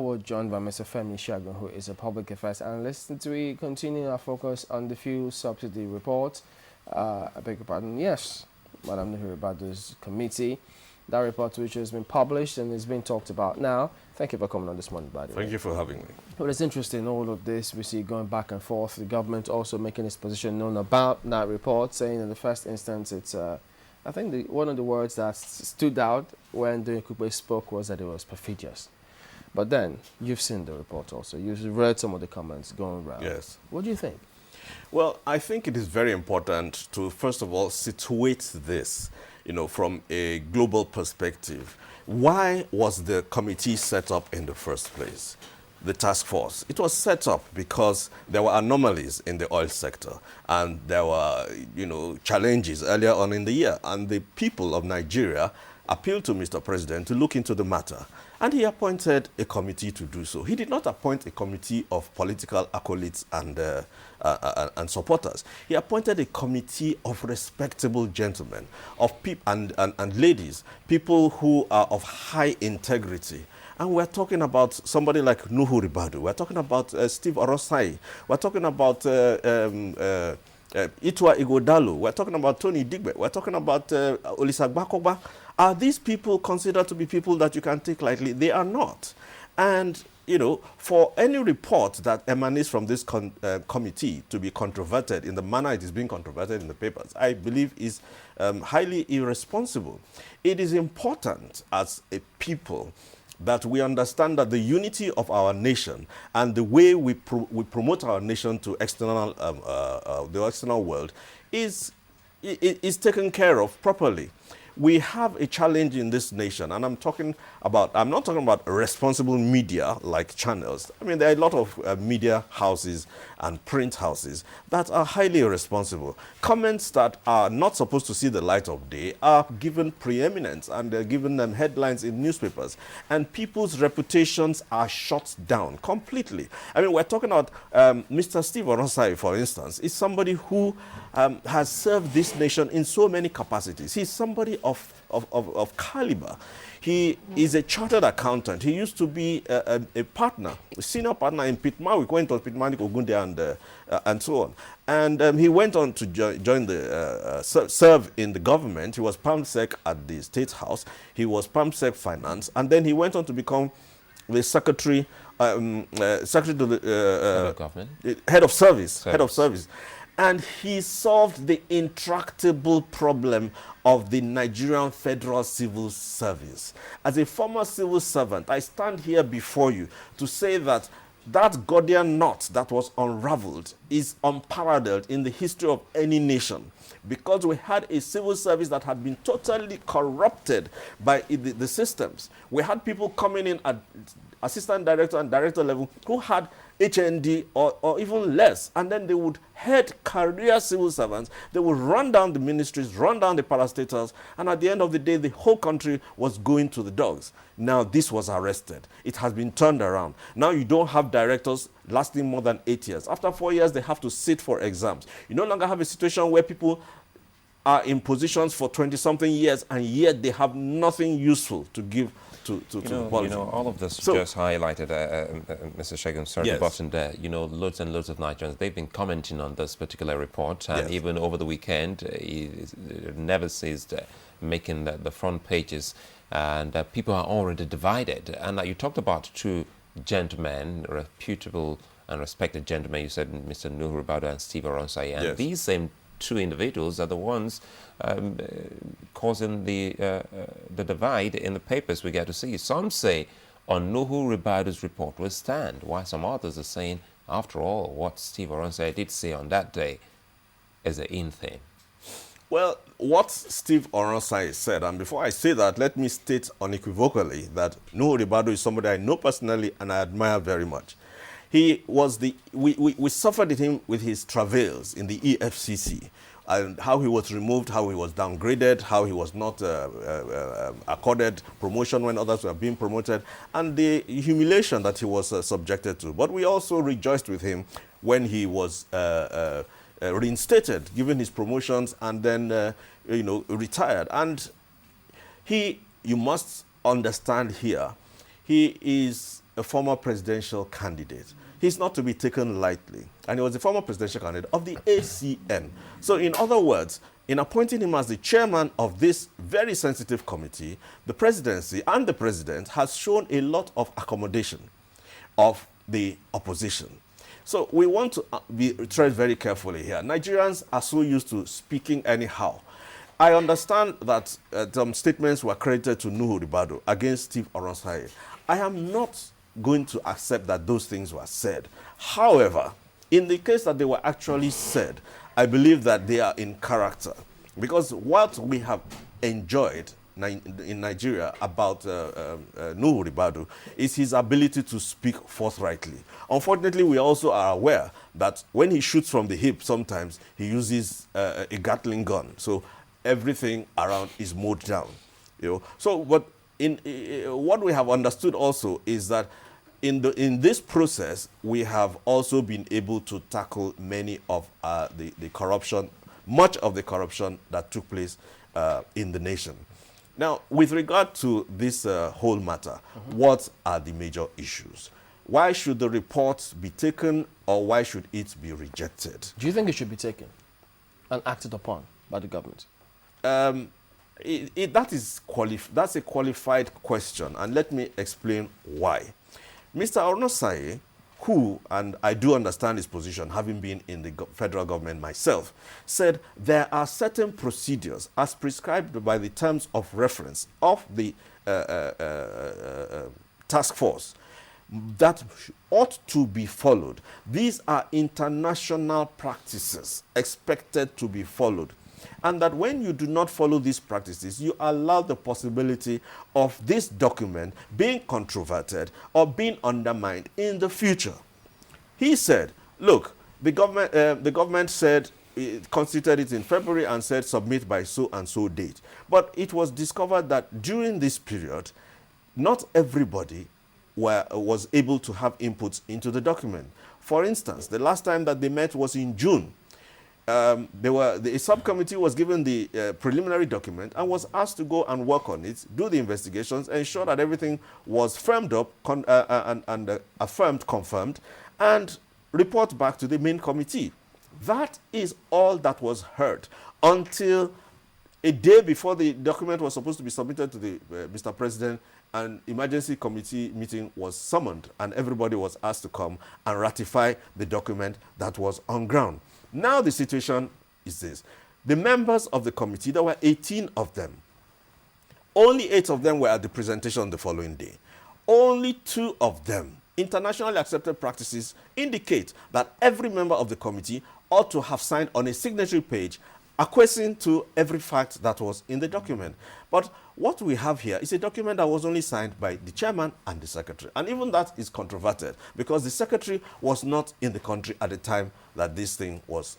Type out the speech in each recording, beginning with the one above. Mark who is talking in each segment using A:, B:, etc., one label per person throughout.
A: We're joined by Mr. Femi Shagun, who is a public affairs analyst. And we continue our focus on the fuel subsidy report. I beg your pardon. Yes, Madam Nuhuribadu's committee. That report, which has been published and is being talked about now. Thank you for coming on this morning, by the way.
B: Thank you for having me.
A: Well, it's interesting, all of this, we see going back and forth. The government also making its position known about that report, saying in the first instance, it's, I think one of the words that stood out when the Kupe spoke was that it was perfidious. But then, you've seen the report also. You've read some of the comments going around.
B: Yes.
A: What do you think?
B: Well, I think it is very important to, first of all, situate this, from a global perspective. Why was the committee set up in the first place? The task force. It was set up because there were anomalies in the oil sector, and there were, challenges earlier on in the year. And the people of Nigeria appealed to Mr. President to look into the matter. And he appointed a committee to do so. He did not appoint a committee of political acolytes and supporters. He appointed a committee of respectable gentlemen, of and ladies, people who are of high integrity. And we're talking about somebody like Nuhu Ribadu. We're talking about Steve Orosai. We're talking about Itwa Igodalo. We're talking about Tony Digbe. We're talking about Olisagbakoba. Are these people considered to be people that you can take lightly? They are not. And, for any report that emanates from this committee to be controverted in the manner it is being controverted in the papers, I believe is highly irresponsible. It is important as a people that we understand that the unity of our nation and the way we promote our nation to external, the external world is taken care of properly. We have a challenge in this nation, and I'm not talking about responsible media like channels. I mean, there are a lot of media houses and print houses that are highly irresponsible. Comments that are not supposed to see the light of day are given preeminence, and they're given them headlines in newspapers, and people's reputations are shut down completely. I mean, we're talking about Mr. Steve Orosai, for instance, is somebody who has served this nation in so many capacities. He's somebody of caliber. He is a chartered accountant. He used to be a partner, a senior partner in Pitman. We went to Pitman, Ogunde, and so on. And he went on to serve in the government. He was PAMSEC at the State House. He was PAMSEC Finance. And then he went on to become the secretary to the head of service. And he solved the intractable problem of the Nigerian Federal Civil Service. As a former civil servant, I stand here before you to say that that Gordian knot that was unraveled is unparalleled in the history of any nation, because we had a civil service that had been totally corrupted by the systems. We had people coming in at assistant director and director level who had HND or even less, and then they would head career civil servants. They would run down the ministries, run down the parastatals, and at the end of the day, the whole country was going to the dogs. Now, this was arrested. It has been turned around. Now, you don't have directors lasting more than 8 years. After 4 years, they have to sit for exams. You no longer have a situation where people are in positions for 20-something years, and yet they have nothing useful to give to politics.
C: All of this just highlighted, Mr. Shagun, sorry,
B: yes.
C: the button there. Loads and loads of Nigerians, they've been commenting on this particular report, and
B: yes.
C: even over the weekend, it never ceased making the front pages, and people are already divided. And you talked about two gentlemen, reputable and respected gentlemen. You said Mr. Nuhu Ribadu and Steve Oronsai, and
B: yes.
C: these same two individuals are the ones causing the divide in the papers we get to see. Some say on Nuhu Ribadu's report will stand, while some others are saying, after all, what Steve Oronsai did say on that day is an in thing.
B: Well, what Steve Oronsai said, and before I say that, let me state unequivocally that Nuhu Ribadu is somebody I know personally and I admire very much. He was we suffered him with his travails in the EFCC, and how he was removed, how he was downgraded, how he was not accorded promotion when others were being promoted, and the humiliation that he was subjected to. But we also rejoiced with him when he was reinstated, given his promotions, and then retired. And you must understand here, he is a former presidential candidate. He's not to be taken lightly. And he was the former presidential candidate of the ACN. So in other words, in appointing him as the chairman of this very sensitive committee, the presidency and the president has shown a lot of accommodation of the opposition. So we want to tread very carefully here. Nigerians are so used to speaking anyhow. I understand that some statements were credited to Nuhu Ribadu against Steve Oronsaye. I am not going to accept that those things were said. However, in the case that they were actually said, I believe that they are in character. Because what we have enjoyed in Nigeria about Nuhu Ribadu is his ability to speak forthrightly. Unfortunately, we also are aware that when he shoots from the hip, sometimes he uses a Gatling gun. So everything around is mowed down. You know? So, but what we have understood also is that in this process, we have also been able to tackle many of the corruption, much of the corruption that took place in the nation. Now, with regard to this whole matter, what are the major issues? Why should the report be taken, or why should it be rejected?
A: Do you think it should be taken and acted upon by the government?
B: That's a qualified question, and let me explain why. Mr. Oronsaye, who, and I do understand his position, having been in the federal government myself, said there are certain procedures as prescribed by the terms of reference of the task force that ought to be followed. These are international practices expected to be followed. And that when you do not follow these practices, you allow the possibility of this document being controverted or being undermined in the future. He said, look, the government said, it constituted it in February and said submit by so and so date. But it was discovered that during this period, not everybody was able to have inputs into the document. For instance, the last time that they met was in June. The subcommittee was given the preliminary document and was asked to go and work on it, do the investigations, ensure that everything was firmed up and affirmed, confirmed, and report back to the main committee. That is all that was heard until a day before the document was supposed to be submitted to the Mr. President. An emergency committee meeting was summoned and everybody was asked to come and ratify the document that was on ground. Now the situation is this. The members of the committee, there were 18 of them. Only 8 of them were at the presentation the following day. Only 2 of them, internationally accepted practices, indicate that every member of the committee ought to have signed on a signatory page acquiescing to every fact that was in the document. But what we have here is a document that was only signed by the chairman and the secretary. And even that is controverted because the secretary was not in the country at the time that this thing was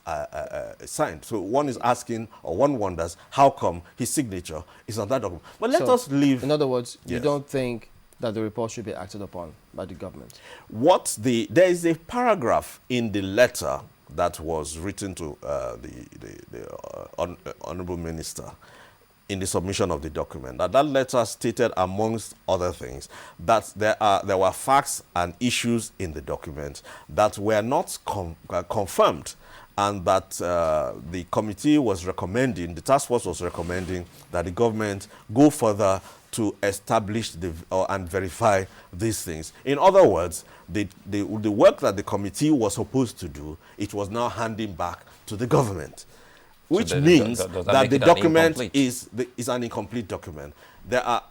B: signed. So one is asking, or one wonders, how come his signature is on that document? But let us leave.
A: In other words,
B: yes.
A: You don't think that the report should be acted upon by the government?
B: There is a paragraph in the letter that was written to the Honorable Minister in the submission of the document. That letter stated, amongst other things, that there were facts and issues in the document that were not confirmed, and that the committee was recommending, the task force was recommending that the government go further to establish and verify these things. In other words, the work that the committee was supposed to do, it was now handing back to the government, which means that the document is an incomplete document. There are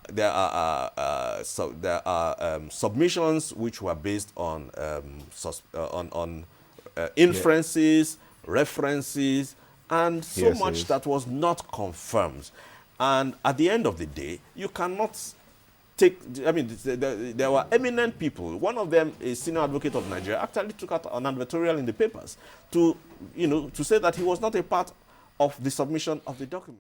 B: submissions which were based on inferences, references, and so much that was not confirmed. And at the end of the day, you cannot take, I mean, there were eminent people. One of them, a senior advocate of Nigeria, actually took out an advertorial in the papers to say that he was not a part of the submission of the document.